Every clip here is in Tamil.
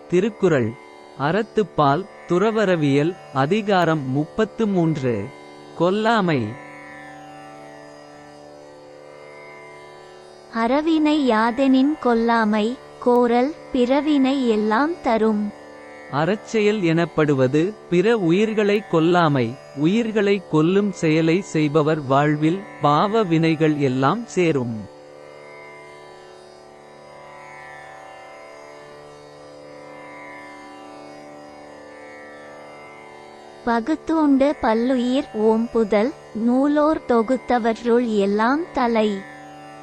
திருக்குறள் அறத்துப்பால் துறவறவியல் அதிகாரம் 33. கொல்லாமை. அறவினை யாதெனின் கொல்லாமை கோரல் பிறவினை எல்லாம் தரும். அறச்செயல் எனப்படுவது பிற உயிர்களைக் கொல்லாமை. உயிர்களைக் கொல்லும் செயலை செய்பவர் வாழ்வில் பாவ வினைகள் எல்லாம் சேரும். பகுத்துண்டு பல்லுயிர் ஓம்புதல் நூலோர் தொகுத்தவற்றுள் எல்லாம் தலை.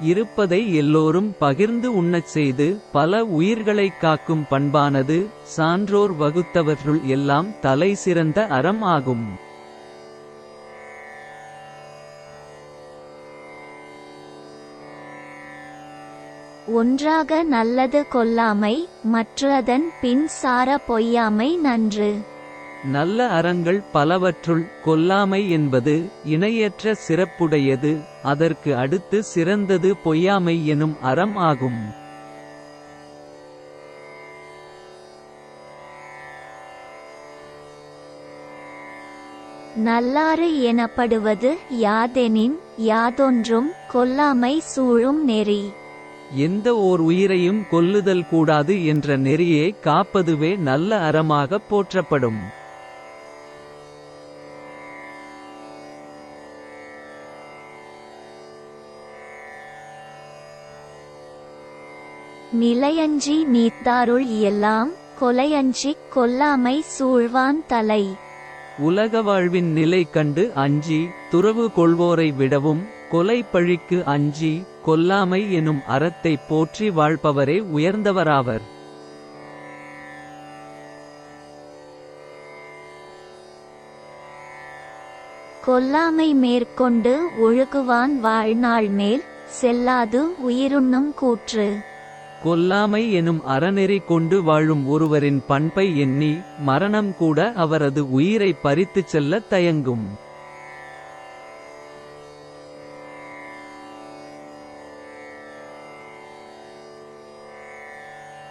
இருப்பதை எல்லோரும் பகிர்ந்து உண்ணச் செய்து பல உயிர்களைக் காக்கும் பண்பானது சான்றோர் வகுத்தவற்றுள் எல்லாம் தலை சிறந்த அறம் ஆகும். ஒன்றாக நல்லது கொல்லாமை மற்றதன் பின் சார பொய்யாமை நன்று. நல்ல அறங்கள் பலவற்றுள் கொல்லாமை என்பது இணையற்ற சிறப்புடையது. அதற்கு அடுத்து சிறந்தது பொய்யாமை எனும் அறம் ஆகும். நல்லாறு எனப்படுவது யாதெனின் யாதொன்றும் கொல்லாமை சூழும் நெறி. எந்த ஓர் உயிரையும் கொல்லுதல் கூடாது என்ற நெறியை காப்பதுவே நல்ல அறமாகப் போற்றப்படும். நிலையஞ்சி நீத்தாருள் எல்லாம் கொலையஞ்சிக் கொல்லாமை சூழ்வான் தலை. உலக வாழ்வின் நிலை கண்டு அஞ்சி துறவு கொள்வோரை விடவும் கொலை பழிக்கு அஞ்சி கொல்லாமை எனும் அறத்தை போற்றி வாழ்பவரே உயர்ந்தவராவர். கொல்லாமை மேற்கொண்டு ஒழுகுவான் வாழ்நாள் மேல் செல்லாது உயிருண்ணும் கூற்று. கொல்லாமை எனும் அறநெறி கொண்டு வாழும் ஒருவரின் பண்பை எண்ணி மரணம் கூட அவரது உயிரை பறித்துச் செல்லத் தயங்கும்.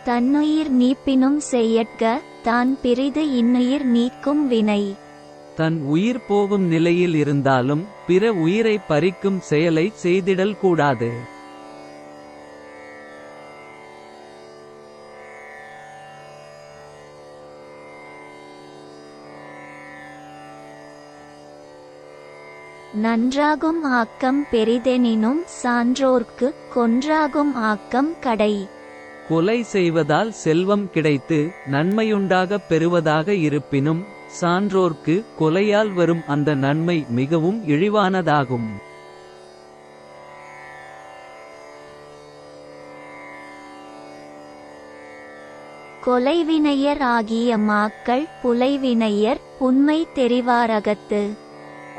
தன்னுயிர் நீப்பினும் செய்யற்க தான் பிறிது இன்னுயிர் நீக்கும் வினை. தன் உயிர் போகும் நிலையில் இருந்தாலும் பிற உயிரை பறிக்கும் செயலை செய்திடல் கூடாது. நன்றாகும் ஆக்கம் பெரிதெனினும் சான்றோர்க்கு கொன்றாகும் ஆக்கம் கடை. கொலை செய்வதால் செல்வம் கிடைத்து நன்மையுண்டாகப் பெறுவதாக இருப்பினும் சான்றோர்க்கு கொலையால் வரும் அந்த நன்மை மிகவும் இழிவானதாகும். கொலைவினையர் ஆகிய மாக்கள் புலைவினையர் புன்மை தெரிவாரகத்து.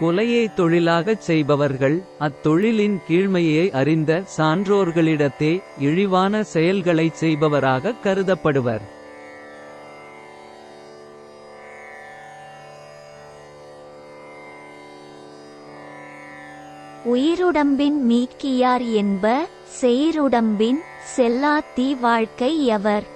கொலையை தொழிலாகச் செய்பவர்கள் அத்தொழிலின் கீழ்மையை அறிந்த சான்றோர்களிடத்தே இழிவான செயல்களைச் செய்பவராகக் கருதப்படுவர். உயிருடம்பின் மீட்கியார் என்ப செயிருடம்பின் செல்லாத்தீ வாழ்க்கை எவர்.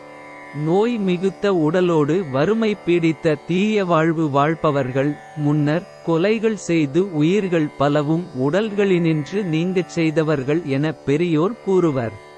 நோய் மிகுத்த உடலோடு வறுமை பீடித்த தீய வாழ்வு வாழ்பவர்கள் முன்னர் கொலைகள் செய்து உயிர்கள் பலவும் உடல்களினின்று நீங்கச் செய்தவர்கள் என பெரியோர் கூறுவர்.